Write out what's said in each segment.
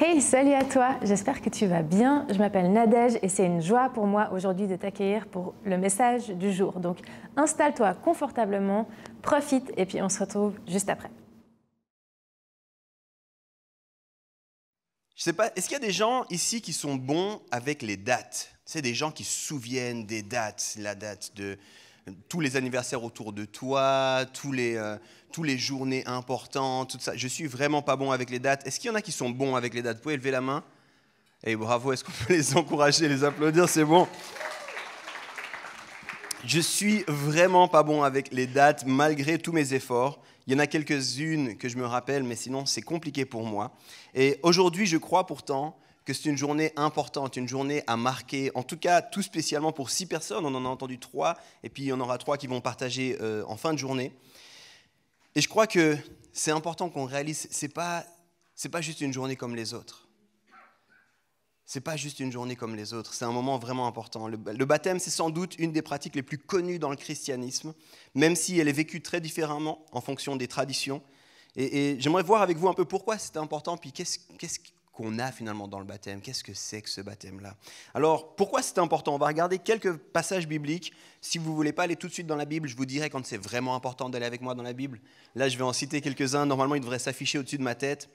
Hey, salut à toi, j'espère que tu vas bien. Je m'appelle Nadège et c'est une joie pour moi aujourd'hui de t'accueillir pour le message du jour. Donc installe-toi confortablement, profite et puis on se retrouve juste après. Je sais pas, est-ce qu'il y a des gens ici qui sont bons avec les dates? C'est des gens qui se souviennent des dates, la date de tous les anniversaires autour de toi, tous les journées importantes, tout ça. Je suis vraiment pas bon avec les dates. Est-ce qu'il y en a qui sont bons avec les dates? Vous pouvez lever la main? Et bravo, est-ce qu'on peut les encourager, les applaudir? C'est bon. Je suis vraiment pas bon avec les dates, malgré tous mes efforts. Il y en a quelques-unes que je me rappelle, mais sinon c'est compliqué pour moi. Et aujourd'hui, je crois pourtant que c'est une journée importante, une journée à marquer, en tout cas tout spécialement pour 6 personnes. On en a entendu 3, et puis il y en aura 3 qui vont partager en fin de journée. Et je crois que c'est important qu'on réalise, c'est pas juste une journée comme les autres. C'est pas juste une journée comme les autres, c'est un moment vraiment important. Le baptême, c'est sans doute une des pratiques les plus connues dans le christianisme, même si elle est vécue très différemment en fonction des traditions. Et j'aimerais voir avec vous un peu pourquoi c'est important, puis qu'est-ce qu'on a finalement dans le baptême, qu'est-ce que c'est que ce baptême-là. Alors, pourquoi c'est important? On va regarder quelques passages bibliques. Si vous ne voulez pas aller tout de suite dans la Bible, je vous dirai quand c'est vraiment important d'aller avec moi dans la Bible. Là, je vais en citer quelques-uns. Normalement, ils devraient s'afficher au-dessus de ma tête.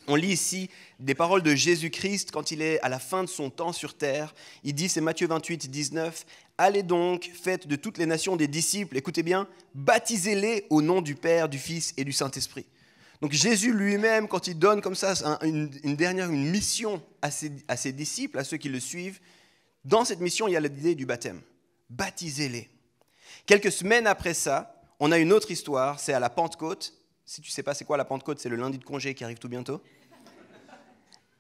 On lit ici des paroles de Jésus-Christ quand il est à la fin de son temps sur terre. Il dit, c'est Matthieu 28, 19, « Allez donc, faites de toutes les nations des disciples, écoutez bien, baptisez-les au nom du Père, du Fils et du Saint-Esprit. » Donc Jésus lui-même, quand il donne comme ça une mission à ses disciples, à ceux qui le suivent, dans cette mission, il y a l'idée du baptême. Baptisez-les. Quelques semaines après ça, on a une autre histoire, c'est à la Pentecôte. Si tu ne sais pas c'est quoi la Pentecôte, c'est le lundi de congé qui arrive tout bientôt.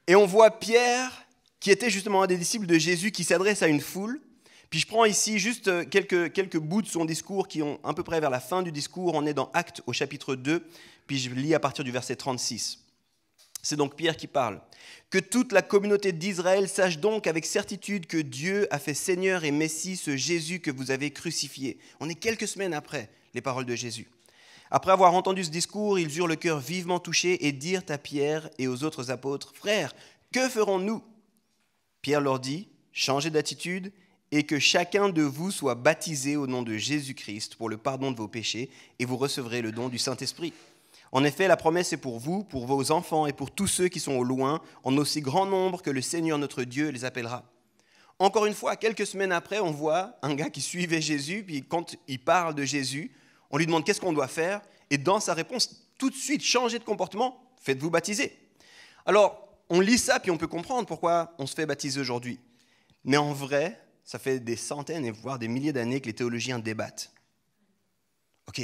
Et on voit Pierre, qui était justement un des disciples de Jésus, qui s'adresse à une foule. Puis je prends ici juste quelques bouts de son discours qui ont à peu près vers la fin du discours. On est dans Actes au chapitre 2, puis je lis à partir du verset 36. C'est donc Pierre qui parle. « Que toute la communauté d'Israël sache donc avec certitude que Dieu a fait Seigneur et Messie ce Jésus que vous avez crucifié. » On est quelques semaines après les paroles de Jésus. Après avoir entendu ce discours, ils eurent le cœur vivement touché et dirent à Pierre et aux autres apôtres, « Frères, que ferons-nous » Pierre leur dit, « Changez d'attitude et que chacun de vous soit baptisé au nom de Jésus-Christ pour le pardon de vos péchés et vous recevrez le don du Saint-Esprit. En effet, la promesse est pour vous, pour vos enfants et pour tous ceux qui sont au loin, en aussi grand nombre que le Seigneur notre Dieu les appellera. » Encore une fois, quelques semaines après, on voit un gars qui suivait Jésus, puis quand il parle de Jésus, on lui demande qu'est-ce qu'on doit faire, et dans sa réponse, tout de suite, changez de comportement, faites-vous baptiser. Alors, on lit ça, puis on peut comprendre pourquoi on se fait baptiser aujourd'hui. Mais en vrai, ça fait des centaines, et voire des milliers d'années que les théologiens débattent. Ok,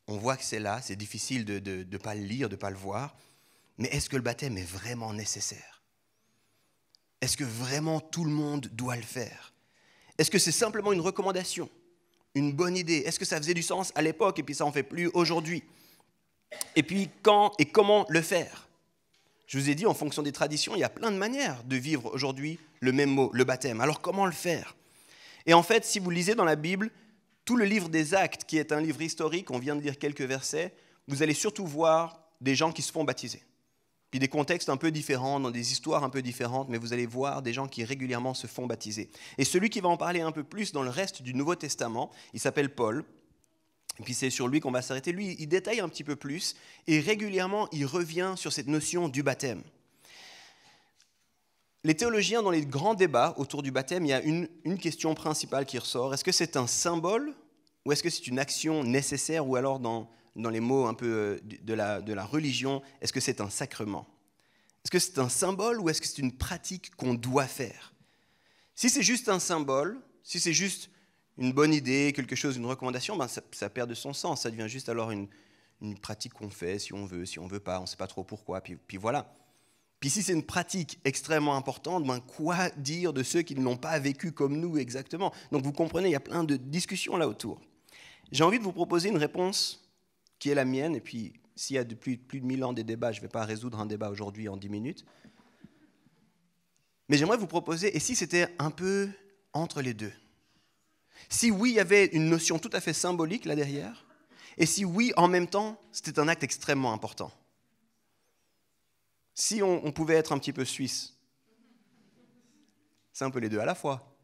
on voit que c'est là, c'est difficile de ne pas le lire, de ne pas le voir, mais est-ce que le baptême est vraiment nécessaire? Est-ce que vraiment tout le monde doit le faire? Est-ce que c'est simplement une recommandation? Une bonne idée? Est-ce que ça faisait du sens à l'époque et puis ça n'en fait plus aujourd'hui? Et puis quand et comment le faire? Je vous ai dit, en fonction des traditions, il y a plein de manières de vivre aujourd'hui le même mot, le baptême. Alors comment le faire? Et en fait, si vous lisez dans la Bible, tout le livre des Actes, qui est un livre historique, on vient de lire quelques versets, vous allez surtout voir des gens qui se font baptiser. Puis des contextes un peu différents, dans des histoires un peu différentes, mais vous allez voir des gens qui régulièrement se font baptiser. Et celui qui va en parler un peu plus dans le reste du Nouveau Testament, il s'appelle Paul, et puis c'est sur lui qu'on va s'arrêter. Lui, il détaille un petit peu plus, et régulièrement, il revient sur cette notion du baptême. Les théologiens, dans les grands débats autour du baptême, il y a une question principale qui ressort. Est-ce que c'est un symbole, ou est-ce que c'est une action nécessaire, ou alors dans les mots un peu de la religion, est-ce que c'est un sacrement? Est-ce que c'est un symbole ou est-ce que c'est une pratique qu'on doit faire? Si c'est juste un symbole, si c'est juste une bonne idée, quelque chose, une recommandation, ben ça perd de son sens. Ça devient juste alors une pratique qu'on fait si on veut pas, on ne sait pas trop pourquoi, puis voilà. Puis si c'est une pratique extrêmement importante, ben quoi dire de ceux qui ne l'ont pas vécu comme nous exactement? Donc vous comprenez, il y a plein de discussions là autour. J'ai envie de vous proposer une réponse qui est la mienne, et puis s'il y a depuis plus de 1000 ans des débats, je ne vais pas résoudre un débat aujourd'hui en 10 minutes. Mais j'aimerais vous proposer, et si c'était un peu entre les deux? Si oui, il y avait une notion tout à fait symbolique là derrière, et si oui, en même temps, c'était un acte extrêmement important. Si on pouvait être un petit peu suisse, c'est un peu les deux à la fois.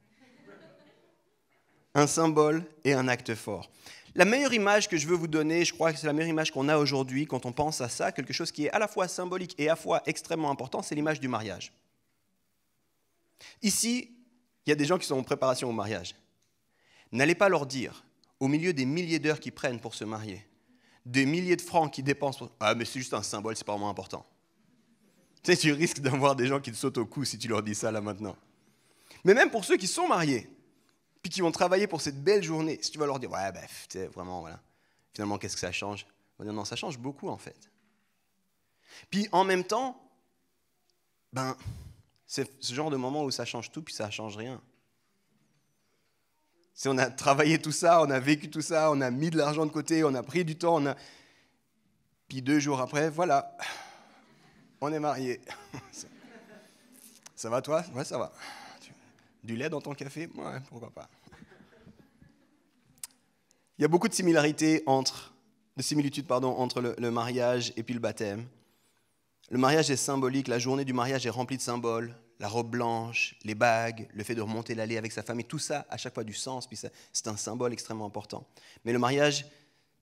Un symbole et un acte fort. La meilleure image que je veux vous donner, je crois que c'est la meilleure image qu'on a aujourd'hui quand on pense à ça, quelque chose qui est à la fois symbolique et à la fois extrêmement important, c'est l'image du mariage. Ici, il y a des gens qui sont en préparation au mariage. N'allez pas leur dire, au milieu des milliers d'heures qu'ils prennent pour se marier, des milliers de francs qu'ils dépensent pour... Ah, mais c'est juste un symbole, c'est pas vraiment important. Tu sais, tu risques d'avoir des gens qui te sautent au cou si tu leur dis ça là maintenant. Mais même pour ceux qui sont mariés, puis qui vont travailler pour cette belle journée, si tu vas leur dire, ouais, tu sais, vraiment, voilà, finalement, qu'est-ce que ça change? On va dire, non, ça change beaucoup, en fait. Puis, en même temps, c'est ce genre de moment où ça change tout, puis ça ne change rien. Si on a travaillé tout ça, on a vécu tout ça, on a mis de l'argent de côté, on a pris du temps, puis 2 jours après, voilà, on est mariés. Ça va toi? Ouais, ça va. Du lait dans ton café? Ouais, pourquoi pas. Il y a beaucoup de similitudes entre le mariage et puis le baptême. Le mariage est symbolique, la journée du mariage est remplie de symboles, la robe blanche, les bagues, le fait de remonter l'allée avec sa famille, tout ça a chaque fois du sens, puis c'est un symbole extrêmement important. Mais le mariage,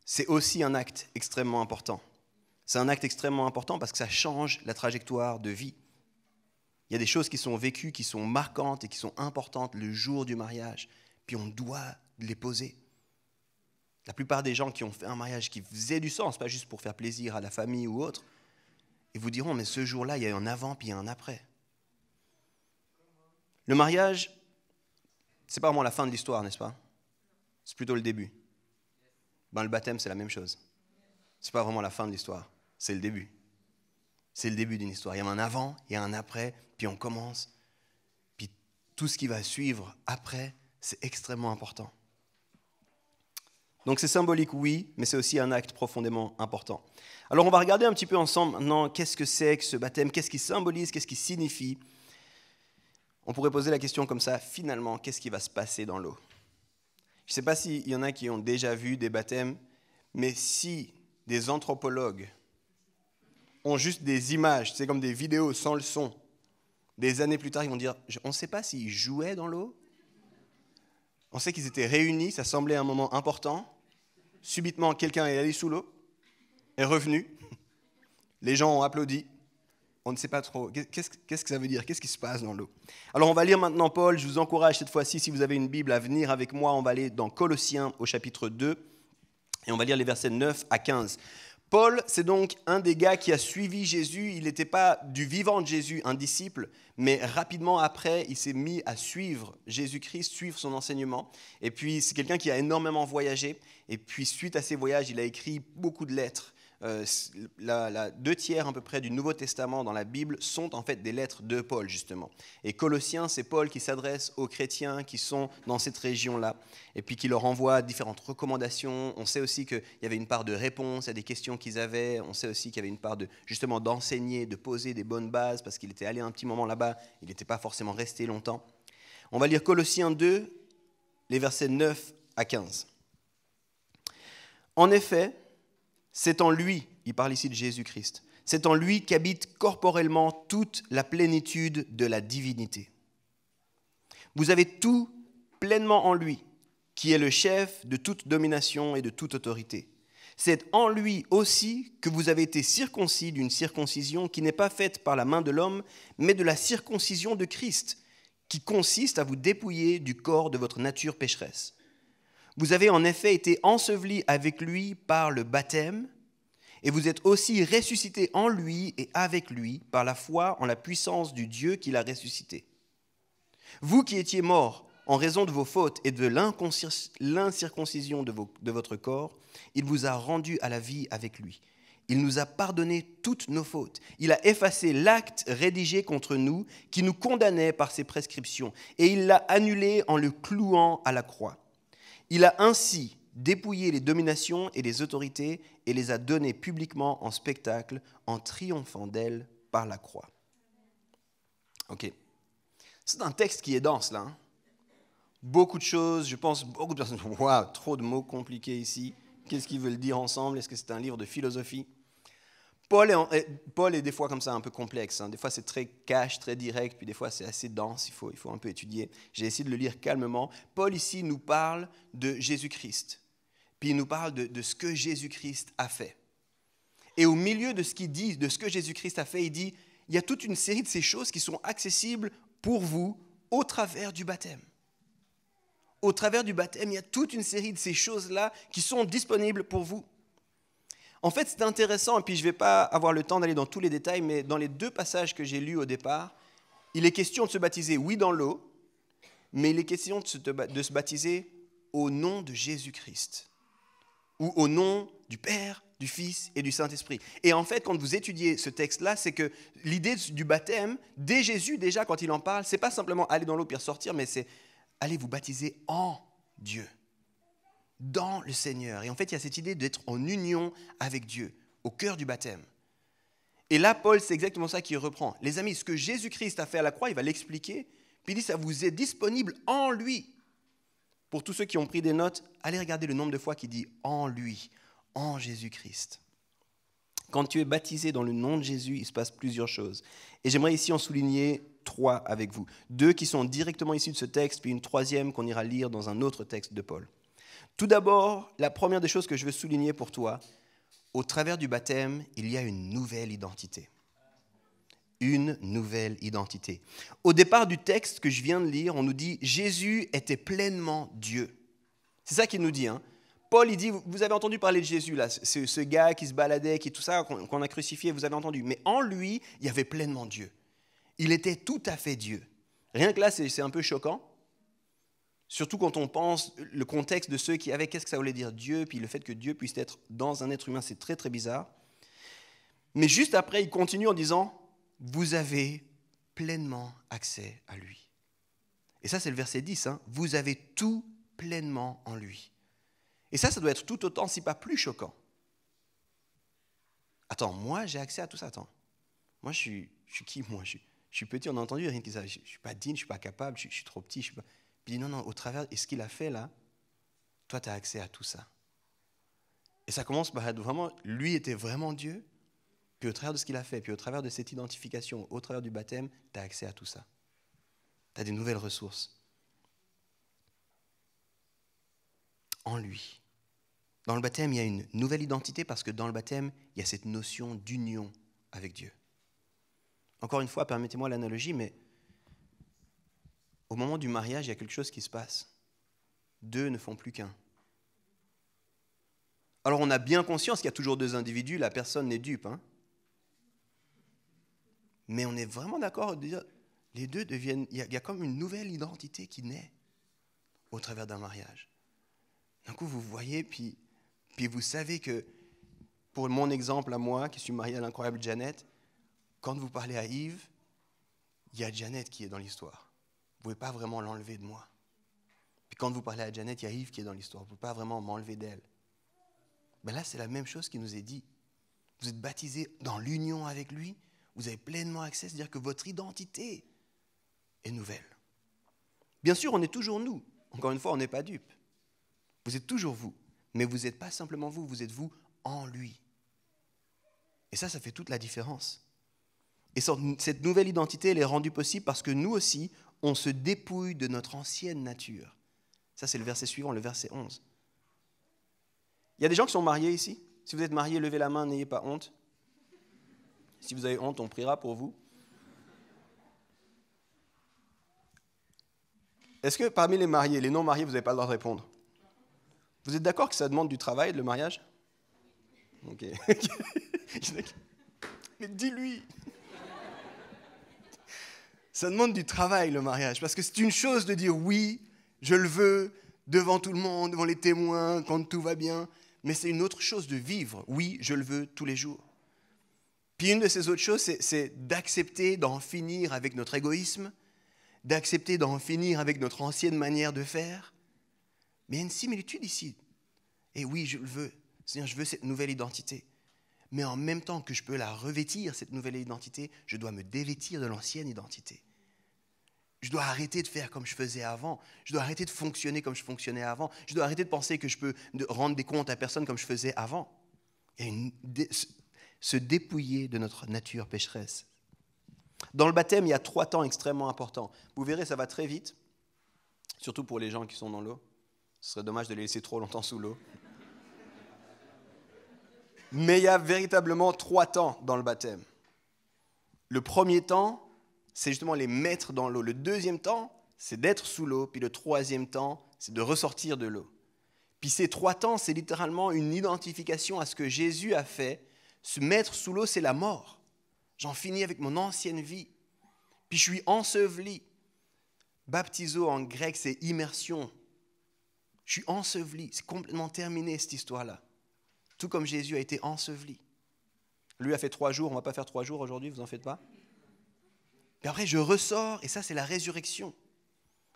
c'est aussi un acte extrêmement important. C'est un acte extrêmement important parce que ça change la trajectoire de vie. Il y a des choses qui sont vécues, qui sont marquantes et qui sont importantes le jour du mariage, puis on doit les poser. La plupart des gens qui ont fait un mariage qui faisait du sens, pas juste pour faire plaisir à la famille ou autre, ils vous diront, mais ce jour-là, il y a un avant puis il y a un après. Le mariage, c'est pas vraiment la fin de l'histoire, n'est-ce pas? C'est plutôt le début. Le baptême, c'est la même chose. C'est pas vraiment la fin de l'histoire, c'est le début. C'est le début d'une histoire. Il y a un avant, il y a un après, puis on commence. Puis tout ce qui va suivre après, c'est extrêmement important. Donc c'est symbolique, oui, mais c'est aussi un acte profondément important. Alors on va regarder un petit peu ensemble maintenant qu'est-ce que c'est que ce baptême, qu'est-ce qu'il symbolise, qu'est-ce qu'il signifie. On pourrait poser la question comme ça, finalement, qu'est-ce qui va se passer dans l'eau? Je ne sais pas s'il y en a qui ont déjà vu des baptêmes, mais si des anthropologues ont juste des images, c'est comme des vidéos sans le son, des années plus tard, ils vont dire, on ne sait pas s'ils jouaient dans l'eau. On sait qu'ils étaient réunis, ça semblait un moment important. Subitement, quelqu'un est allé sous l'eau, est revenu. Les gens ont applaudi. On ne sait pas trop. Qu'est-ce que ça veut dire? Qu'est-ce qui se passe dans l'eau? Alors, on va lire maintenant Paul. Je vous encourage cette fois-ci, si vous avez une Bible, à venir avec moi. On va aller dans Colossiens au chapitre 2 et on va lire les versets 9 à 15. Paul, c'est donc un des gars qui a suivi Jésus. Il n'était pas du vivant de Jésus, un disciple, mais rapidement après, il s'est mis à suivre Jésus-Christ, suivre son enseignement. Et puis, c'est quelqu'un qui a énormément voyagé. Et puis, suite à ces voyages, il a écrit beaucoup de lettres. 2/3 à peu près du Nouveau Testament dans la Bible sont en fait des lettres de Paul, justement. Et Colossiens, c'est Paul qui s'adresse aux chrétiens qui sont dans cette région-là, et puis qui leur envoie différentes recommandations. On sait aussi qu'il y avait une part de réponse à des questions qu'ils avaient. On sait aussi qu'il y avait une part justement d'enseigner, de poser des bonnes bases, parce qu'il était allé un petit moment là-bas, il n'était pas forcément resté longtemps. On va lire Colossiens 2, les versets 9 à 15. En effet, c'est en lui, il parle ici de Jésus-Christ, c'est en lui qu'habite corporellement toute la plénitude de la divinité. Vous avez tout pleinement en lui, qui est le chef de toute domination et de toute autorité. C'est en lui aussi que vous avez été circoncis d'une circoncision qui n'est pas faite par la main de l'homme, mais de la circoncision de Christ, qui consiste à vous dépouiller du corps de votre nature pécheresse. Vous avez en effet été ensevelis avec lui par le baptême, et vous êtes aussi ressuscités en lui et avec lui par la foi en la puissance du Dieu qui l'a ressuscité. Vous qui étiez morts en raison de vos fautes et de l'incirconcision de votre corps, il vous a rendus à la vie avec lui. Il nous a pardonné toutes nos fautes. Il a effacé l'acte rédigé contre nous qui nous condamnait par ses prescriptions, et il l'a annulé en le clouant à la croix. Il a ainsi dépouillé les dominations et les autorités et les a données publiquement en spectacle en triomphant d'elles par la croix. Ok. C'est un texte qui est dense là. Beaucoup de choses, je pense, beaucoup de personnes. Waouh, trop de mots compliqués ici. Qu'est-ce qu'ils veulent dire ensemble? Est-ce que c'est un livre de philosophie? Paul est des fois comme ça un peu complexe. Des fois c'est très cash, très direct, puis des fois c'est assez dense, il faut un peu étudier. J'ai essayé de le lire calmement. Paul ici nous parle de Jésus-Christ, puis il nous parle de ce que Jésus-Christ a fait. Et au milieu de ce qu'il dit, de ce que Jésus-Christ a fait, il dit, il y a toute une série de ces choses qui sont accessibles pour vous au travers du baptême. Au travers du baptême, il y a toute une série de ces choses-là qui sont disponibles pour vous. En fait, c'est intéressant, et puis je ne vais pas avoir le temps d'aller dans tous les détails, mais dans les 2 passages que j'ai lus au départ, il est question de se baptiser, oui, dans l'eau, mais il est question de se baptiser au nom de Jésus-Christ, ou au nom du Père, du Fils et du Saint-Esprit. Et en fait, quand vous étudiez ce texte-là, c'est que l'idée du baptême, dès Jésus, déjà, quand il en parle, ce n'est pas simplement aller dans l'eau puis ressortir, mais c'est aller vous baptiser en Dieu, dans le Seigneur. Et en fait, il y a cette idée d'être en union avec Dieu, au cœur du baptême. Et là, Paul, c'est exactement ça qu'il reprend. Les amis, ce que Jésus-Christ a fait à la croix, il va l'expliquer, puis il dit, ça vous est disponible en lui. Pour tous ceux qui ont pris des notes, allez regarder le nombre de fois qu'il dit « en lui », en Jésus-Christ. Quand tu es baptisé dans le nom de Jésus, il se passe plusieurs choses. Et j'aimerais ici en souligner 3 avec vous. 2 qui sont directement issus de ce texte, puis une 3e qu'on ira lire dans un autre texte de Paul. Tout d'abord, la première des choses que je veux souligner pour toi, au travers du baptême, il y a une nouvelle identité. Une nouvelle identité. Au départ du texte que je viens de lire, on nous dit « Jésus était pleinement Dieu ». C'est ça qu'il nous dit. Paul, il dit, vous avez entendu parler de Jésus, là, ce gars qui se baladait, qui tout ça, qu'on a crucifié, vous avez entendu. Mais en lui, il y avait pleinement Dieu. Il était tout à fait Dieu. Rien que là, c'est un peu choquant. Surtout quand on pense le contexte de ceux qui avaient, qu'est-ce que ça voulait dire Dieu, puis le fait que Dieu puisse être dans un être humain, c'est très très bizarre. Mais juste après, il continue en disant, vous avez pleinement accès à lui. Et ça, c'est le verset 10. Vous avez tout pleinement en lui. Et ça doit être tout autant, si pas plus choquant. Attends, moi, j'ai accès à tout ça. Attends, moi, je suis qui, moi je suis petit, on a entendu rien qui ça. Je ne suis pas digne, je ne suis pas capable, je suis trop petit. Puis il dit, non, au travers, et ce qu'il a fait là, toi, tu as accès à tout ça. Et ça commence par être vraiment, lui était vraiment Dieu, puis au travers de ce qu'il a fait, puis au travers de cette identification, au travers du baptême, tu as accès à tout ça. Tu as des nouvelles ressources. En lui. Dans le baptême, il y a une nouvelle identité parce que dans le baptême, il y a cette notion d'union avec Dieu. Encore une fois, permettez-moi l'analogie, mais au moment du mariage, il y a quelque chose qui se passe. 2 ne font plus qu'un. Alors on a bien conscience qu'il y a toujours 2 individus, la personne n'est dupe. Mais on est vraiment d'accord de dire, les 2 deviennent, il y a comme une nouvelle identité qui naît au travers d'un mariage. D'un coup, vous voyez, puis vous savez que, pour mon exemple à moi, qui suis marié à l'incroyable Janet, quand vous parlez à Yves, il y a Janet qui est dans l'histoire. Vous ne pouvez pas vraiment l'enlever de moi. Puis quand vous parlez à Janet, il y a Yves qui est dans l'histoire. Vous ne pouvez pas vraiment m'enlever d'elle. Ben là, c'est la même chose qui nous est dit. Vous êtes baptisés dans l'union avec lui, vous avez pleinement accès, c'est-à-dire que votre identité est nouvelle. Bien sûr, on est toujours nous. Encore une fois, on n'est pas dupes. Vous êtes toujours vous, mais vous n'êtes pas simplement vous, vous êtes vous en lui. Et ça fait toute la différence. Et cette nouvelle identité, elle est rendue possible parce que nous aussi, on se dépouille de notre ancienne nature. Ça, c'est le verset suivant, le verset 11. Il y a des gens qui sont mariés ici. Si vous êtes mariés, levez la main, n'ayez pas honte. Si vous avez honte, on priera pour vous. Est-ce que parmi les mariés, les non-mariés, vous n'avez pas le droit de répondre? Vous êtes d'accord que ça demande du travail, le mariage? Ok. Mais dis-lui. Ça demande du travail, le mariage, parce que c'est une chose de dire oui, je le veux, devant tout le monde, devant les témoins, quand tout va bien, mais c'est une autre chose de vivre, oui, je le veux tous les jours. Puis une de ces autres choses, c'est d'accepter d'en finir avec notre égoïsme, d'accepter d'en finir avec notre ancienne manière de faire. Mais il y a une similitude ici. Et oui, je le veux, c'est-à-dire je veux cette nouvelle identité. Mais en même temps que je peux la revêtir, cette nouvelle identité, je dois me dévêtir de l'ancienne identité. Je dois arrêter de faire comme je faisais avant. Je dois arrêter de fonctionner comme je fonctionnais avant. Je dois arrêter de penser que je peux rendre des comptes à personne comme je faisais avant. se dépouiller de notre nature pécheresse. Dans le baptême, il y a 3 temps extrêmement importants. Vous verrez, ça va très vite, surtout pour les gens qui sont dans l'eau. Ce serait dommage de les laisser trop longtemps sous l'eau. Mais il y a véritablement 3 temps dans le baptême. Le premier temps, c'est justement les mettre dans l'eau. Le deuxième temps, c'est d'être sous l'eau. Puis le troisième temps, c'est de ressortir de l'eau. Puis ces 3 temps, c'est littéralement une identification à ce que Jésus a fait. Se mettre sous l'eau, c'est la mort. J'en finis avec mon ancienne vie. Puis je suis enseveli. Baptizo en grec, c'est immersion. Je suis enseveli. C'est complètement terminé cette histoire-là. Tout comme Jésus a été enseveli. Lui a fait 3 jours, on ne va pas faire 3 jours aujourd'hui, vous n'en faites pas. Puis après, je ressors, et ça, c'est la résurrection.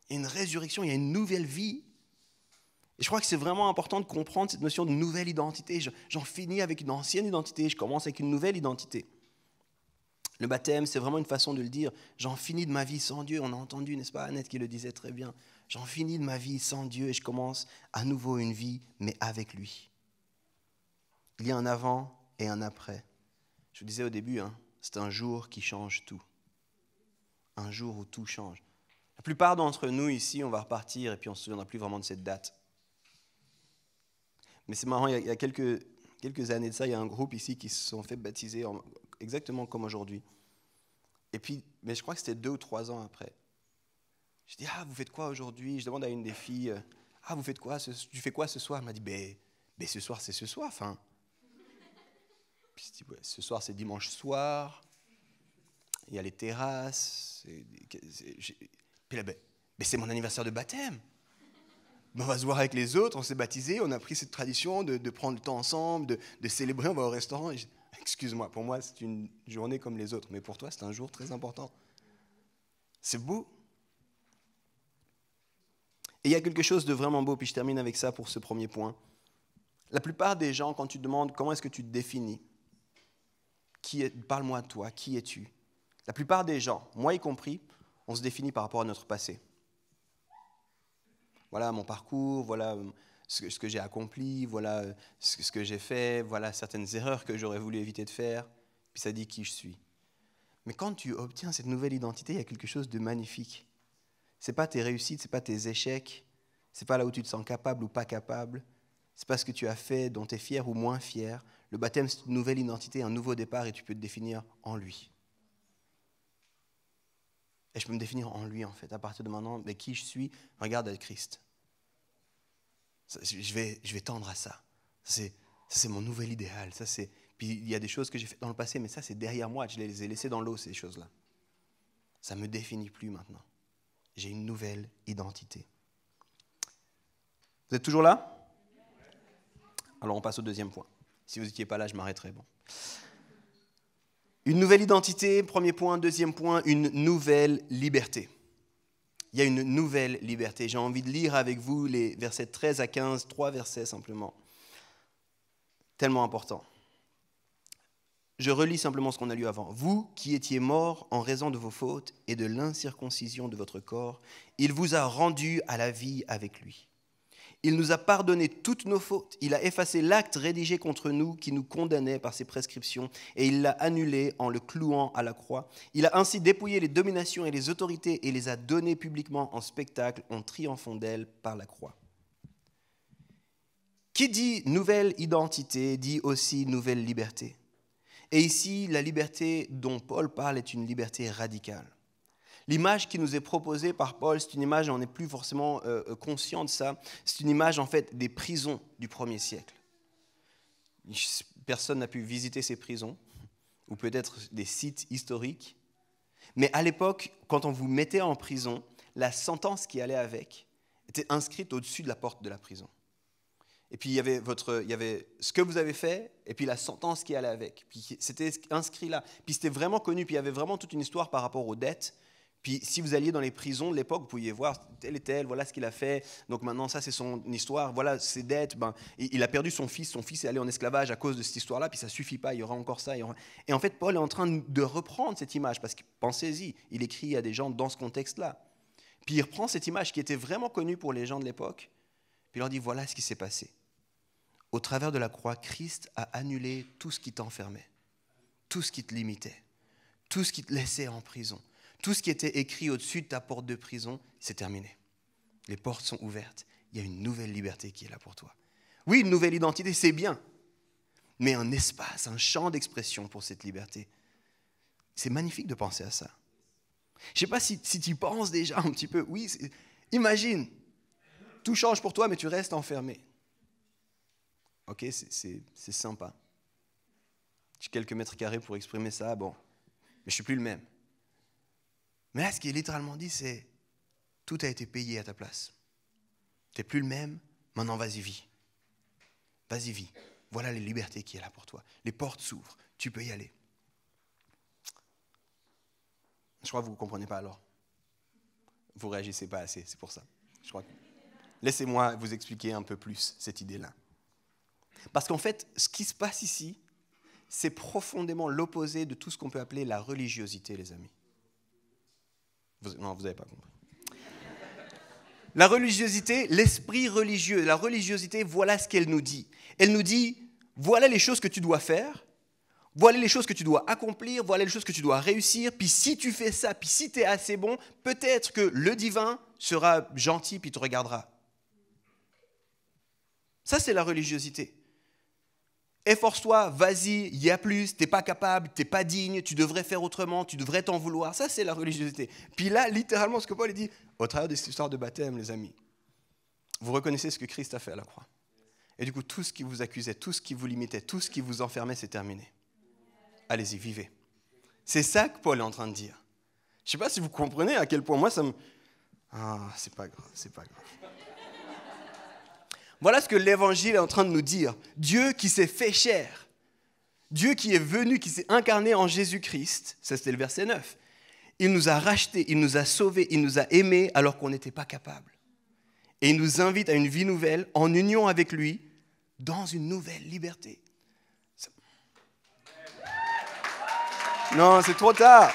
Il y a une résurrection, il y a une nouvelle vie. Et je crois que c'est vraiment important de comprendre cette notion de nouvelle identité. J'en finis avec une ancienne identité, je commence avec une nouvelle identité. Le baptême, c'est vraiment une façon de le dire. J'en finis de ma vie sans Dieu. On a entendu, n'est-ce pas, Annette qui le disait très bien. J'en finis de ma vie sans Dieu et je commence à nouveau une vie, mais avec lui. Il y a un avant et un après. Je vous disais au début, c'est un jour qui change tout. Un jour où tout change. La plupart d'entre nous ici, on va repartir et puis on ne se souviendra plus vraiment de cette date. Mais c'est marrant, il y a quelques années de ça, il y a un groupe ici qui se sont fait baptiser exactement comme aujourd'hui. Et puis, mais je crois que c'était 2 ou 3 ans après. Je dis, vous faites quoi aujourd'hui? Je demande à une des filles, vous faites quoi? Tu fais quoi ce soir? Elle m'a dit, ce soir, c'est ce soir, enfin. Puis je dis, ce soir, c'est dimanche soir. Il y a les terrasses. Puis là, c'est mon anniversaire de baptême. On va se voir avec les autres, on s'est baptisés, on a pris cette tradition de prendre le temps ensemble, de célébrer, on va au restaurant. Excuse-moi, pour moi, c'est une journée comme les autres, mais pour toi, c'est un jour très important. C'est beau. Et il y a quelque chose de vraiment beau, puis je termine avec ça pour ce premier point. La plupart des gens, quand tu te demandes comment est-ce que tu te définis, parle-moi de toi, qui es-tu? La plupart des gens, moi y compris, on se définit par rapport à notre passé. Voilà mon parcours, voilà ce que j'ai accompli, voilà ce que j'ai fait, voilà certaines erreurs que j'aurais voulu éviter de faire, puis ça dit qui je suis. Mais quand tu obtiens cette nouvelle identité, il y a quelque chose de magnifique. Ce n'est pas tes réussites, ce n'est pas tes échecs, ce n'est pas là où tu te sens capable ou pas capable, ce n'est pas ce que tu as fait dont tu es fier ou moins fier. Le baptême, c'est une nouvelle identité, un nouveau départ, et tu peux te définir en lui. Et je peux me définir en lui, en fait. À partir de maintenant, mais qui je suis, regarde à Christ. Je vais tendre à ça. C'est mon nouvel idéal. Puis il y a des choses que j'ai faites dans le passé, mais ça, c'est derrière moi. Je les ai laissées dans l'eau, ces choses-là. Ça ne me définit plus maintenant. J'ai une nouvelle identité. Vous êtes toujours là? Alors, on passe au deuxième point. Si vous n'étiez pas là, je m'arrêterai. Bon. Une nouvelle identité, premier point. Deuxième point, une nouvelle liberté. Il y a une nouvelle liberté. J'ai envie de lire avec vous les versets 13 à 15, 3 versets simplement. Tellement important. Je relis simplement ce qu'on a lu avant. Vous qui étiez morts en raison de vos fautes et de l'incirconcision de votre corps, il vous a rendus à la vie avec lui. Il nous a pardonné toutes nos fautes. Il a effacé l'acte rédigé contre nous qui nous condamnait par ses prescriptions et il l'a annulé en le clouant à la croix. Il a ainsi dépouillé les dominations et les autorités et les a données publiquement en spectacle en triomphant d'elles par la croix. Qui dit nouvelle identité dit aussi nouvelle liberté. Et ici, la liberté dont Paul parle est une liberté radicale. L'image qui nous est proposée par Paul, c'est une image, on n'est plus forcément conscient de ça, c'est une image en fait des prisons du 1er siècle. Personne n'a pu visiter ces prisons, ou peut-être des sites historiques, mais à l'époque, quand on vous mettait en prison, la sentence qui allait avec était inscrite au-dessus de la porte de la prison. Et puis il y avait ce que vous avez fait, et puis la sentence qui allait avec. Puis c'était inscrit là. Puis c'était vraiment connu, puis il y avait vraiment toute une histoire par rapport aux dettes. Puis si vous alliez dans les prisons de l'époque, vous pouviez voir tel et tel, voilà ce qu'il a fait. Donc maintenant, ça c'est son histoire, voilà ses dettes. Il a perdu son fils est allé en esclavage à cause de cette histoire-là, puis ça ne suffit pas, il y aura encore ça. Et en fait, Paul est en train de reprendre cette image, parce que pensez-y, il écrit à des gens dans ce contexte-là. Puis il reprend cette image qui était vraiment connue pour les gens de l'époque, puis il leur dit, voilà ce qui s'est passé. Au travers de la croix, Christ a annulé tout ce qui t'enfermait. tout ce qui te limitait, tout ce qui te laissait en prison, tout ce qui était écrit au-dessus de ta porte de prison, c'est terminé. Les portes sont ouvertes. Il y a une nouvelle liberté qui est là pour toi. Oui, une nouvelle identité, c'est bien. Mais un espace, un champ d'expression pour cette liberté. C'est magnifique de penser à ça. Je ne sais pas si tu y penses déjà un petit peu. Oui, imagine, tout change pour toi, mais tu restes enfermé. Ok, c'est sympa. J'ai quelques mètres carrés pour exprimer ça, bon, mais je ne suis plus le même. Mais là, ce qui est littéralement dit, c'est tout a été payé à ta place. Tu n'es plus le même, maintenant vas-y, vis. Vas-y, vis. Voilà les libertés qui est là pour toi. Les portes s'ouvrent, tu peux y aller. Je crois que vous ne comprenez pas alors. Vous ne réagissez pas assez, c'est pour ça. Laissez-moi vous expliquer un peu plus cette idée-là. Parce qu'en fait, ce qui se passe ici, c'est profondément l'opposé de tout ce qu'on peut appeler la religiosité, les amis. Non, vous n'avez pas compris. La religiosité, l'esprit religieux, la religiosité, voilà ce qu'elle nous dit. Elle nous dit, voilà les choses que tu dois faire, voilà les choses que tu dois accomplir, voilà les choses que tu dois réussir, puis si tu fais ça, puis si tu es assez bon, peut-être que le divin sera gentil puis te regardera. Ça, c'est la religiosité. Efforce-toi, vas-y, il y a plus, tu n'es pas capable, tu n'es pas digne, tu devrais faire autrement, tu devrais t'en vouloir. Ça, c'est la religiosité. Puis là, littéralement, ce que Paul dit, au travers de cette histoire de baptême, les amis, vous reconnaissez ce que Christ a fait à la croix. Et du coup, tout ce qui vous accusait, tout ce qui vous limitait, tout ce qui vous enfermait, c'est terminé. Allez-y, vivez. C'est ça que Paul est en train de dire. Je ne sais pas si vous comprenez à quel point moi, ça me... Ah, c'est pas grave, c'est pas grave. Voilà ce que l'Évangile est en train de nous dire. Dieu qui s'est fait chair, Dieu qui est venu, qui s'est incarné en Jésus-Christ, ça c'était le verset 9. Il nous a rachetés, il nous a sauvés, il nous a aimés alors qu'on n'était pas capable. Et il nous invite à une vie nouvelle, en union avec lui, dans une nouvelle liberté. Non, c'est trop tard.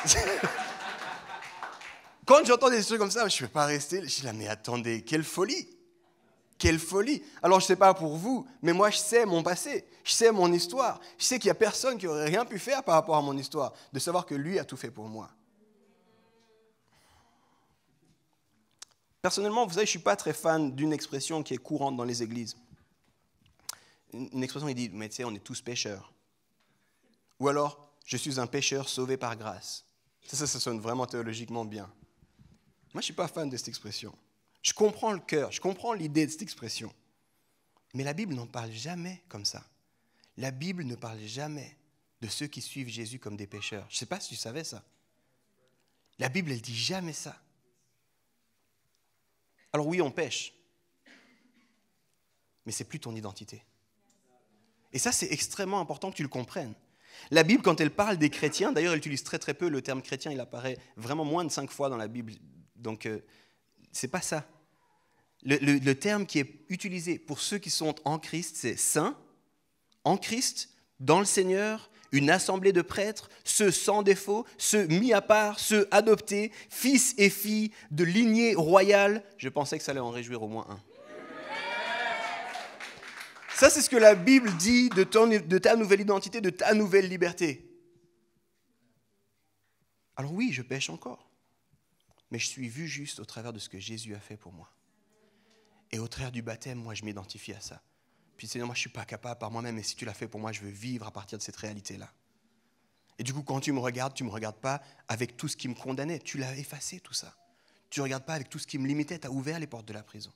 Quand j'entends des trucs comme ça, je ne peux pas rester. Je dis là, mais attendez, quelle folie. Quelle folie! Alors, je ne sais pas pour vous, mais moi, je sais mon passé, je sais mon histoire. Je sais qu'il n'y a personne qui n'aurait rien pu faire par rapport à mon histoire, de savoir que lui a tout fait pour moi. Personnellement, vous savez, je ne suis pas très fan d'une expression qui est courante dans les églises. Une expression qui dit, mais tu sais, on est tous pécheurs. Ou alors, je suis un pécheur sauvé par grâce. Ça sonne vraiment théologiquement bien. Moi, je ne suis pas fan de cette expression. Je comprends le cœur, je comprends l'idée de cette expression. Mais la Bible n'en parle jamais comme ça. La Bible ne parle jamais de ceux qui suivent Jésus comme des pécheurs. Je ne sais pas si tu savais ça. La Bible, elle ne dit jamais ça. Alors oui, on pêche. Mais ce n'est plus ton identité. Et ça, c'est extrêmement important que tu le comprennes. La Bible, quand elle parle des chrétiens, d'ailleurs, elle utilise très très peu le terme chrétien, il apparaît vraiment moins de 5 fois dans la Bible. Donc, c'est pas ça. Le terme qui est utilisé pour ceux qui sont en Christ, c'est saints, en Christ, dans le Seigneur, une assemblée de prêtres, ceux sans défaut, ceux mis à part, ceux adoptés, fils et filles de lignée royale. Je pensais que ça allait en réjouir au moins un. Ça, c'est ce que la Bible dit de ta nouvelle identité, de ta nouvelle liberté. Alors oui, je pêche encore, mais je suis vu juste au travers de ce que Jésus a fait pour moi. Et au travers du baptême, moi, je m'identifie à ça. Puis Seigneur, moi, je ne suis pas capable par moi-même, mais si tu l'as fait pour moi, je veux vivre à partir de cette réalité-là. Et du coup, quand tu me regardes pas avec tout ce qui me condamnait. Tu l'as effacé, tout ça. Tu ne regardes pas avec tout ce qui me limitait. Tu as ouvert les portes de la prison.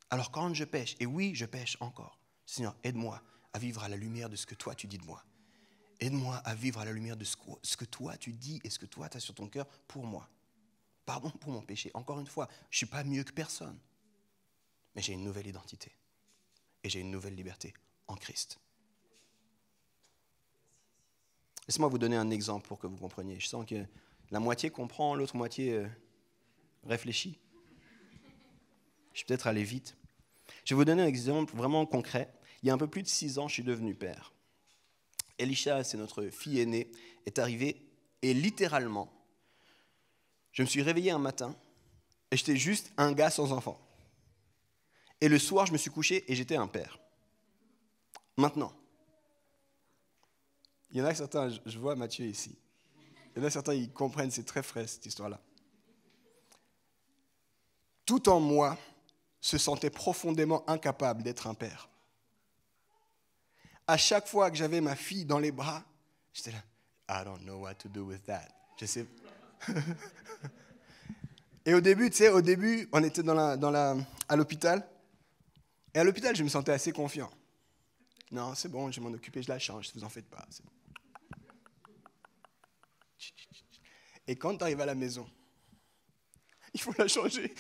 Alors quand je pêche, et oui, je pêche encore, Seigneur, aide-moi à vivre à la lumière de ce que toi, tu dis de moi. Aide-moi à vivre à la lumière de ce que toi, tu dis et ce que toi, tu as sur ton cœur pour moi. Pardon pour mon péché. Encore une fois, je ne suis pas mieux que personne. Mais j'ai une nouvelle identité. Et j'ai une nouvelle liberté en Christ. Laissez-moi vous donner un exemple pour que vous compreniez. Je sens que la moitié comprend, l'autre moitié réfléchit. Je vais peut-être aller vite. Je vais vous donner un exemple vraiment concret. Il y a un peu plus de 6 ans, je suis devenu père. Elisha, c'est notre fille aînée, est arrivée et littéralement, je me suis réveillé un matin et j'étais juste un gars sans enfant. Et le soir, je me suis couché et j'étais un père. Maintenant, Il y en a certains, je vois Mathieu ici. Il y en a certains, ils comprennent, c'est très frais cette histoire-là. Tout en moi se sentait profondément incapable d'être un père. À chaque fois que j'avais ma fille dans les bras, j'étais là, I don't know what to do with that. Je sais. Et au début, on était à l'hôpital. Et à l'hôpital, je me sentais assez confiant. Non, c'est bon, je vais m'en occuper, je la change, ne vous en faites pas. C'est bon. Et quand tu arrives à la maison, il faut la changer.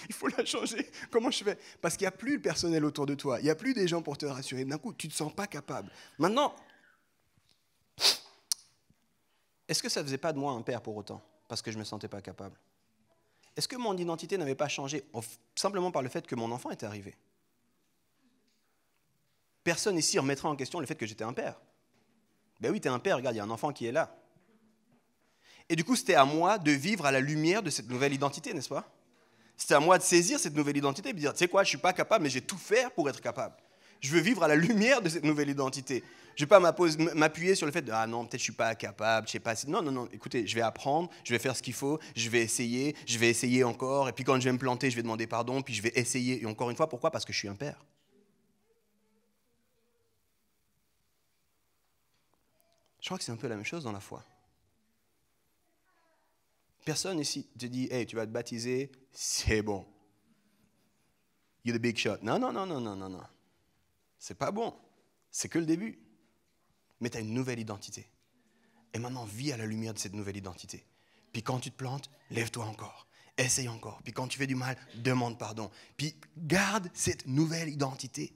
Comment je fais? Parce qu'il n'y a plus le personnel autour de toi, il n'y a plus des gens pour te rassurer. D'un coup, tu ne te sens pas capable. Maintenant, est-ce que ça ne faisait pas de moi un père pour autant? Parce que je ne me sentais pas capable. Est-ce que mon identité n'avait pas changé simplement par le fait que mon enfant était arrivé? Personne ici remettra en question le fait que j'étais un père. Ben oui, tu es un père, regarde, il y a un enfant qui est là. Et du coup, c'était à moi de vivre à la lumière de cette nouvelle identité, n'est-ce pas? C'était à moi de saisir cette nouvelle identité et de dire, tu sais quoi, je ne suis pas capable, mais j'ai tout faire pour être capable. Je veux vivre à la lumière de cette nouvelle identité. Je ne vais pas m'appuyer sur le fait de, ah non, peut-être je ne suis pas capable, je ne sais pas. Non, écoutez, je vais apprendre, je vais faire ce qu'il faut, je vais essayer encore, et puis quand je vais me planter, je vais demander pardon, puis je vais essayer. Et encore une fois, pourquoi? Parce que je suis un père. Je crois que c'est un peu la même chose dans la foi. Personne ici te dit, hey, tu vas te baptiser, c'est bon. You're the big shot. Non. C'est pas bon. C'est que le début. Mais tu as une nouvelle identité. Et maintenant, vis à la lumière de cette nouvelle identité. Puis quand tu te plantes, lève-toi encore. Essaye encore. Puis quand tu fais du mal, demande pardon. Puis garde cette nouvelle identité.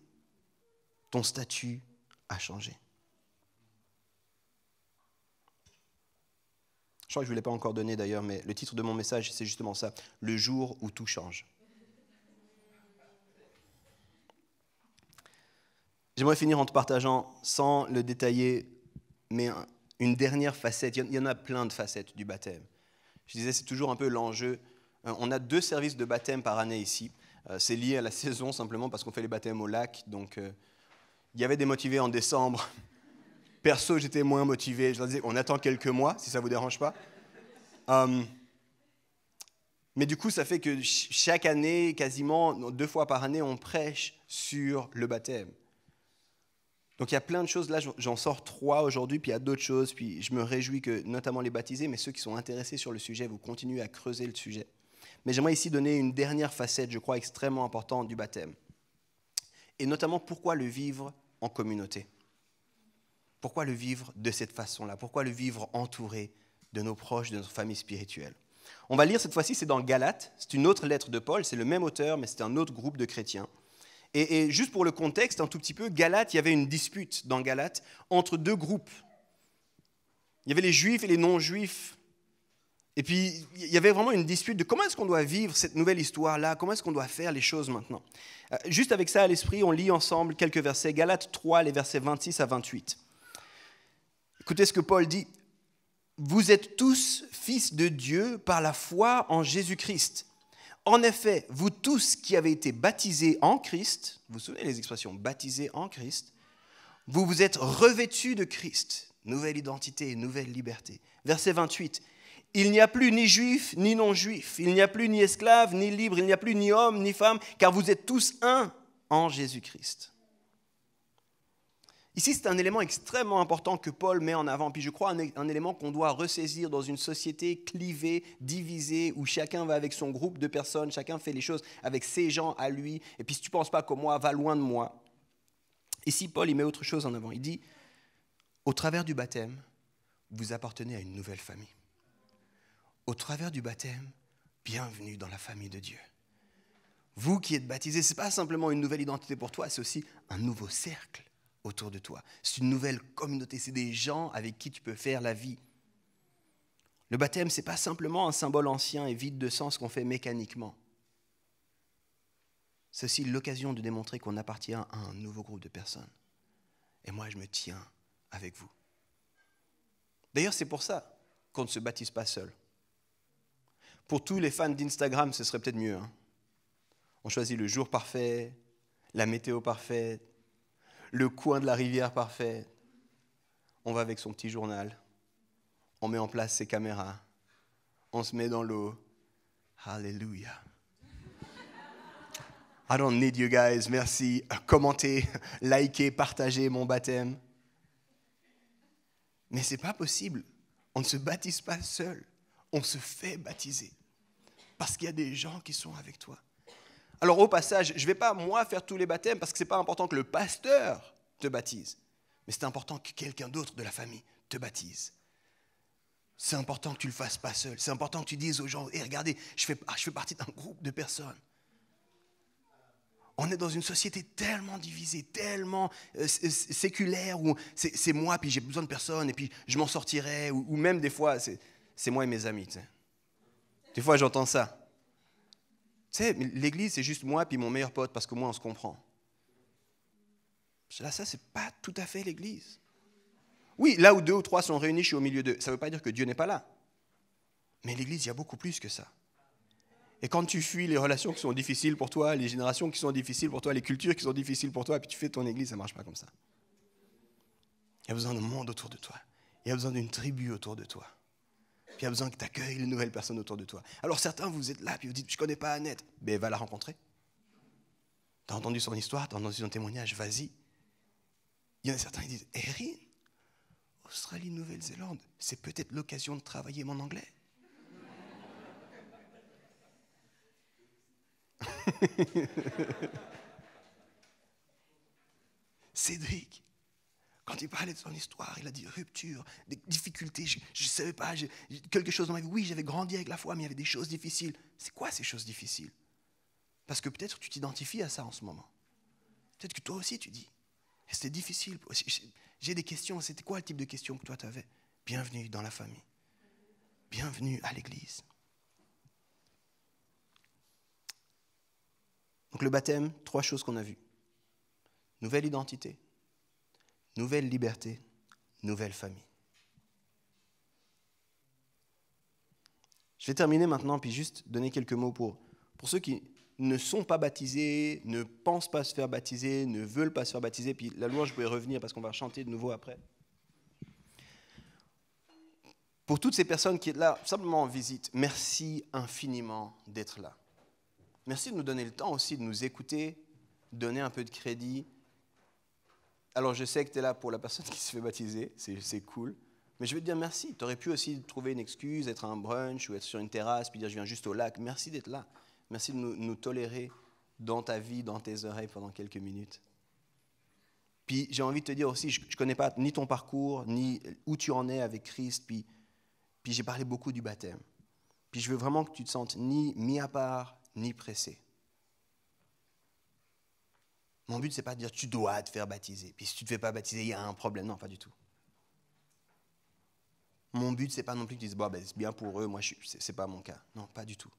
Ton statut a changé. Je crois que je ne vous l'ai pas encore donné d'ailleurs, mais le titre de mon message, c'est justement ça. Le jour où tout change. J'aimerais finir en te partageant, sans le détailler, mais une dernière facette. Il y en a plein de facettes du baptême. Je disais, c'est toujours un peu l'enjeu. On a 2 services de baptême par année ici. C'est lié à la saison simplement parce qu'on fait les baptêmes au lac. Donc, il y avait des motivés en décembre. Perso, j'étais moins motivé. Je leur disais, on attend quelques mois, si ça ne vous dérange pas. Mais du coup, ça fait que chaque année, quasiment 2 fois par année, on prêche sur le baptême. Donc il y a plein de choses. Là, j'en sors 3 aujourd'hui, puis il y a d'autres choses. Puis je me réjouis que, notamment les baptisés, mais ceux qui sont intéressés sur le sujet, vous continuez à creuser le sujet. Mais j'aimerais ici donner une dernière facette, je crois, extrêmement importante du baptême. Et notamment, pourquoi le vivre en communauté? Pourquoi le vivre de cette façon-là? Pourquoi le vivre entouré de nos proches, de notre famille spirituelle? On va lire cette fois-ci, c'est dans Galates. C'est une autre lettre de Paul, c'est le même auteur, mais c'est un autre groupe de chrétiens. Et juste pour le contexte, un tout petit peu, Galates, il y avait une dispute dans Galates entre 2 groupes. Il y avait les juifs et les non-juifs. Et puis, il y avait vraiment une dispute de comment est-ce qu'on doit vivre cette nouvelle histoire-là, comment est-ce qu'on doit faire les choses maintenant. Juste avec ça à l'esprit, on lit ensemble quelques versets. Galates 3, les versets 26 à 28. Écoutez ce que Paul dit. « Vous êtes tous fils de Dieu par la foi en Jésus-Christ. En effet, vous tous qui avez été baptisés en Christ, vous vous souvenez les expressions, baptisés en Christ, vous vous êtes revêtus de Christ. » Nouvelle identité, nouvelle liberté. Verset 28. « Il n'y a plus ni juif ni non-juif, il n'y a plus ni esclave ni libre, il n'y a plus ni homme ni femme, car vous êtes tous un en Jésus-Christ. » Ici, c'est un élément extrêmement important que Paul met en avant. Puis je crois un élément qu'on doit ressaisir dans une société clivée, divisée, où chacun va avec son groupe de personnes, chacun fait les choses avec ses gens à lui. Et puis si tu ne penses pas comme moi, va loin de moi. Ici, Paul, il met autre chose en avant. Il dit, au travers du baptême, vous appartenez à une nouvelle famille. Au travers du baptême, bienvenue dans la famille de Dieu. Vous qui êtes baptisés, ce n'est pas simplement une nouvelle identité pour toi, c'est aussi un nouveau cercle autour de toi. C'est une nouvelle communauté, c'est des gens avec qui tu peux faire la vie. Le baptême, ce n'est pas simplement un symbole ancien et vide de sens qu'on fait mécaniquement. C'est aussi l'occasion de démontrer qu'on appartient à un nouveau groupe de personnes. Et moi, je me tiens avec vous. D'ailleurs, c'est pour ça qu'on ne se baptise pas seul. Pour tous les fans d'Instagram, ce serait peut-être mieux. On choisit le jour parfait, la météo parfaite, le coin de la rivière parfait. on va avec son petit journal, on met en place ses caméras, on se met dans l'eau. Hallelujah. I don't need you guys, merci. Commentez, likez, partagez mon baptême. Mais ce n'est pas possible. On ne se baptise pas seul. On se fait baptiser. Parce qu'il y a des gens qui sont avec toi. Alors au passage, je ne vais pas moi faire tous les baptêmes parce que ce n'est pas important que le pasteur te baptise. Mais c'est important que quelqu'un d'autre de la famille te baptise. C'est important que tu ne le fasses pas seul. C'est important que tu dises aux gens, hey, regardez, je fais partie d'un groupe de personnes. On est dans une société tellement divisée, tellement séculaire, où c'est moi, puis j'ai besoin de personne, et puis je m'en sortirai, ou même des fois, c'est moi et mes amis. Tu sais. Des fois, j'entends ça. Tu sais, l'église, c'est juste moi puis mon meilleur pote, parce que moi, on se comprend. Là, ça, c'est pas tout à fait l'église. Oui, là où 2 ou 3 sont réunis, je suis au milieu d'eux. Ça ne veut pas dire que Dieu n'est pas là. Mais l'église, il y a beaucoup plus que ça. Et quand tu fuis les relations qui sont difficiles pour toi, les générations qui sont difficiles pour toi, les cultures qui sont difficiles pour toi, puis tu fais ton église, ça ne marche pas comme ça. Il y a besoin d'un monde autour de toi. Il y a besoin d'une tribu autour de toi. Puis il y a besoin que tu accueilles les nouvelles personnes autour de toi. Alors certains, vous êtes là, puis vous dites, je ne connais pas Annette. Mais va la rencontrer. Tu as entendu son histoire, tu as entendu son témoignage, vas-y. Il y en a certains qui disent, Erin, Australie, Nouvelle-Zélande, c'est peut-être l'occasion de travailler mon anglais. Cédric, quand il parlait de son histoire, il a dit rupture, des difficultés, je ne savais pas, quelque chose dans ma vie. Oui, j'avais grandi avec la foi, mais il y avait des choses difficiles. C'est quoi ces choses difficiles? Parce que peut-être tu t'identifies à ça en ce moment. Peut-être que toi aussi tu dis, c'était difficile, j'ai des questions, c'était quoi le type de questions que toi tu avais? Bienvenue dans la famille, bienvenue à l'église. Donc le baptême, 3 choses qu'on a vues. Nouvelle identité, nouvelle liberté, nouvelle famille. Je vais terminer maintenant, puis juste donner quelques mots pour ceux qui ne sont pas baptisés, ne pensent pas se faire baptiser, ne veulent pas se faire baptiser, puis la louange, je vais revenir parce qu'on va chanter de nouveau après. Pour toutes ces personnes qui sont là, simplement en visite, merci infiniment d'être là. Merci de nous donner le temps aussi de nous écouter, donner un peu de crédit. Alors je sais que tu es là pour la personne qui se fait baptiser, c'est cool. Mais je vais te dire merci. Tu aurais pu aussi trouver une excuse, être à un brunch ou être sur une terrasse, puis dire je viens juste au lac. Merci d'être là. Merci de nous tolérer dans ta vie, dans tes oreilles pendant quelques minutes. Puis j'ai envie de te dire aussi, je ne connais pas ni ton parcours, ni où tu en es avec Christ, puis j'ai parlé beaucoup du baptême. Puis je veux vraiment que tu te sentes ni mis à part, ni pressé. Mon but, ce n'est pas de dire tu dois te faire baptiser. Puis si tu ne te fais pas baptiser, il y a un problème. Non, pas du tout. Mon but, ce n'est pas non plus que tu dises c'est bien pour eux, moi, ce n'est pas mon cas. Non, pas du tout.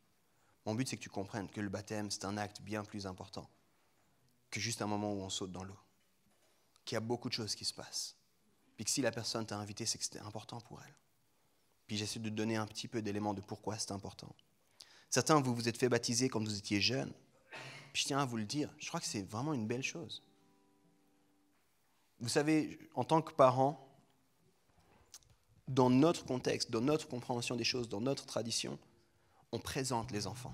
Mon but, c'est que tu comprennes que le baptême, c'est un acte bien plus important que juste un moment où on saute dans l'eau. Qu'il y a beaucoup de choses qui se passent. Puis que si la personne t'a invité, c'est que c'était important pour elle. Puis j'essaie de te donner un petit peu d'éléments de pourquoi c'est important. Certains, vous vous êtes fait baptiser quand vous étiez jeune. Puis je tiens à vous le dire, je crois que c'est vraiment une belle chose. Vous savez, en tant que parents, dans notre contexte, dans notre compréhension des choses, dans notre tradition, on présente les enfants.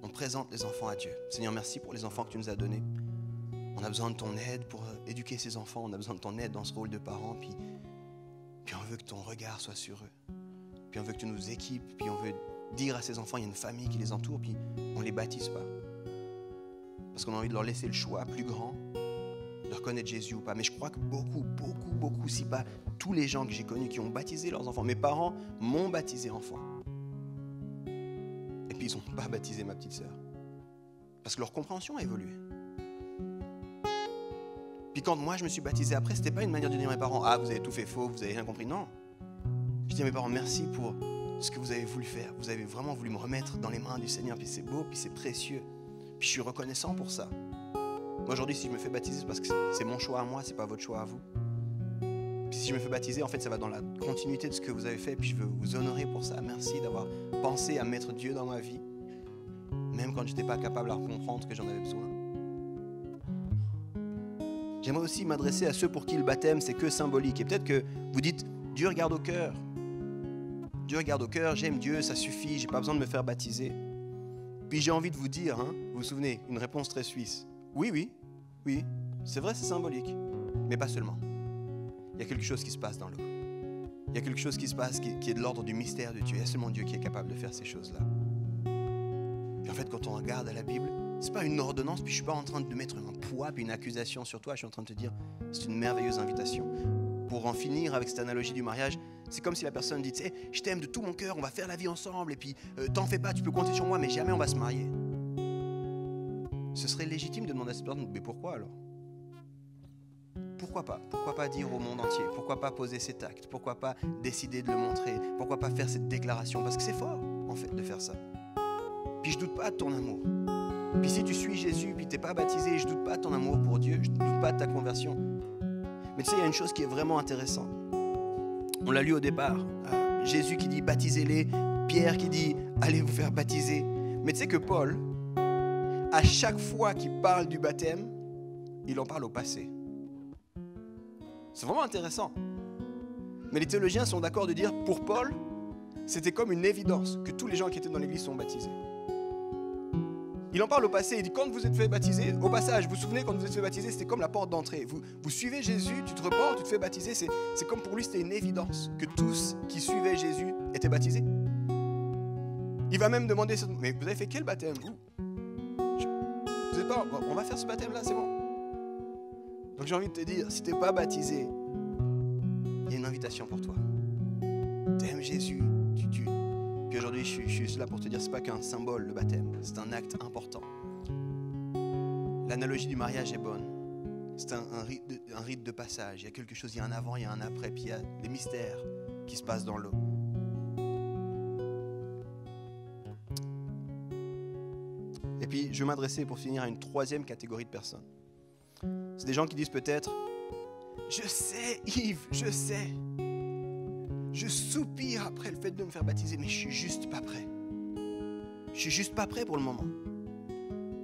On présente les enfants à Dieu. Seigneur, merci pour les enfants que tu nous as donnés. On a besoin de ton aide pour éduquer ces enfants. On a besoin de ton aide dans ce rôle de parents. Puis on veut que ton regard soit sur eux. Puis on veut que tu nous équipes. Puis on veut dire à ces enfants, il y a une famille qui les entoure. Puis on ne les baptise pas. Parce qu'on a envie de leur laisser le choix plus grand, de reconnaître Jésus ou pas. Mais je crois que beaucoup, si pas tous les gens que j'ai connus qui ont baptisé leurs enfants, mes parents m'ont baptisé enfant. Et puis ils n'ont pas baptisé ma petite sœur. Parce que leur compréhension a évolué. Puis quand moi je me suis baptisé après, ce n'était pas une manière de dire à mes parents, vous avez tout fait faux, vous n'avez rien compris. Non. Je dis à mes parents, merci pour ce que vous avez voulu faire. Vous avez vraiment voulu me remettre dans les mains du Seigneur. Puis c'est beau, puis c'est précieux. Puis je suis reconnaissant pour ça. Moi aujourd'hui, si je me fais baptiser, c'est parce que c'est mon choix à moi, c'est pas votre choix à vous. Puis si je me fais baptiser, en fait, ça va dans la continuité de ce que vous avez fait. Puis je veux vous honorer pour ça. Merci d'avoir pensé à mettre Dieu dans ma vie, même quand je n'étais pas capable à comprendre que j'en avais besoin. J'aimerais aussi m'adresser à ceux pour qui le baptême, c'est que symbolique. Et peut-être que vous dites, Dieu regarde au cœur. Dieu regarde au cœur, j'aime Dieu, ça suffit, j'ai pas besoin de me faire baptiser. Puis j'ai envie de vous dire, vous vous souvenez, une réponse très suisse. Oui, c'est vrai, c'est symbolique, mais pas seulement. Il y a quelque chose qui se passe dans l'eau. Il y a quelque chose qui se passe qui est de l'ordre du mystère de Dieu. Il y a seulement Dieu qui est capable de faire ces choses-là. Et en fait, quand on regarde à la Bible, c'est pas une ordonnance, puis je suis pas en train de mettre un poids puis une accusation sur toi, je suis en train de te dire, c'est une merveilleuse invitation. Pour en finir avec cette analogie du mariage, c'est comme si la personne dit, hey, je t'aime de tout mon cœur, on va faire la vie ensemble, et puis t'en fais pas, tu peux compter sur moi, mais jamais on va se marier. Ce serait légitime de demander à cette personne, mais pourquoi alors? Pourquoi pas? Pourquoi pas dire au monde entier? Pourquoi pas poser cet acte? Pourquoi pas décider de le montrer? Pourquoi pas faire cette déclaration? Parce que c'est fort, en fait, de faire ça. Puis je doute pas de ton amour. Puis si tu suis Jésus, puis t'es pas baptisé, je doute pas de ton amour pour Dieu, je doute pas de ta conversion. Mais tu sais, il y a une chose qui est vraiment intéressante. On l'a lu au départ. Jésus qui dit baptisez-les, Pierre qui dit allez vous faire baptiser. Mais tu sais que Paul, à chaque fois qu'il parle du baptême, il en parle au passé. C'est vraiment intéressant. Mais les théologiens sont d'accord de dire, pour Paul, c'était comme une évidence que tous les gens qui étaient dans l'église sont baptisés. Il en parle au passé, il dit, quand vous êtes fait baptiser, au passage, vous vous souvenez, quand vous êtes fait baptiser, c'était comme la porte d'entrée. Vous suivez Jésus, tu te repens, tu te fais baptiser, c'est comme pour lui, c'était une évidence que tous qui suivaient Jésus étaient baptisés. Il va même demander, mais vous avez fait quel baptême, vous êtes pas, on va faire ce baptême-là, c'est bon. Donc j'ai envie de te dire, si tu n'es pas baptisé, il y a une invitation pour toi. Tu aimes Jésus, Puis aujourd'hui, je suis juste là pour te dire, c'est pas qu'un symbole, le baptême, c'est un acte important. L'analogie du mariage est bonne. C'est un rite de passage. Il y a quelque chose, il y a un avant, il y a un après, puis il y a des mystères qui se passent dans l'eau. Et puis, je vais m'adresser pour finir à une troisième catégorie de personnes. C'est des gens qui disent peut-être, je sais Yves, je sais. Je soupire après le fait de me faire baptiser, mais je suis juste pas prêt. Je suis juste pas prêt pour le moment.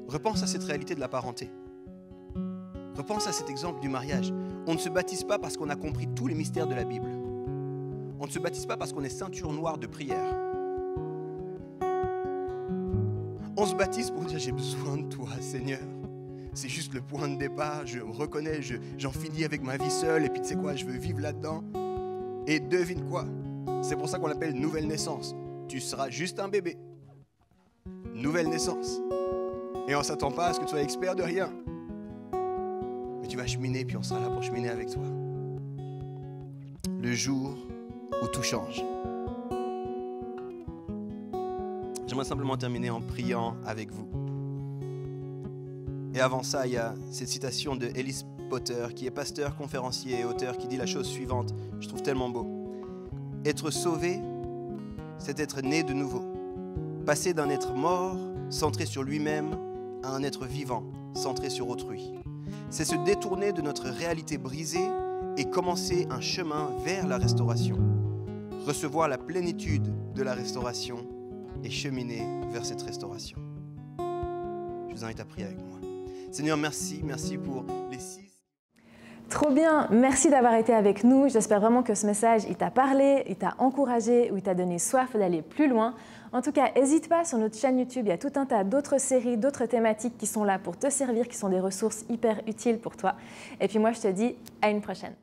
Repense à cette réalité de la parenté. Repense à cet exemple du mariage. On ne se baptise pas parce qu'on a compris tous les mystères de la Bible. On ne se baptise pas parce qu'on est ceinture noire de prière. On se baptise pour dire, j'ai besoin de toi, Seigneur. C'est juste le point de départ, je me reconnais, j'en finis avec ma vie seule, et puis tu sais quoi, je veux vivre là-dedans. Et devine quoi, c'est pour ça qu'on l'appelle nouvelle naissance. Tu seras juste un bébé. Nouvelle naissance. Et on ne s'attend pas à ce que tu sois expert de rien. Mais tu vas cheminer, puis on sera là pour cheminer avec toi. Le jour où tout change. J'aimerais simplement terminer en priant avec vous. Et avant ça, il y a cette citation de Ellis Potter, qui est pasteur, conférencier et auteur, qui dit la chose suivante, je trouve tellement beau. Être sauvé, c'est être né de nouveau. Passer d'un être mort, centré sur lui-même, à un être vivant, centré sur autrui. C'est se détourner de notre réalité brisée et commencer un chemin vers la restauration. Recevoir la plénitude de la restauration et cheminer vers cette restauration. Je vous invite à prier avec moi. Seigneur, merci pour les 6... Trop bien, merci d'avoir été avec nous. J'espère vraiment que ce message, il t'a parlé, il t'a encouragé ou il t'a donné soif d'aller plus loin. En tout cas, n'hésite pas, sur notre chaîne YouTube, il y a tout un tas d'autres séries, d'autres thématiques qui sont là pour te servir, qui sont des ressources hyper utiles pour toi. Et puis moi, je te dis à une prochaine.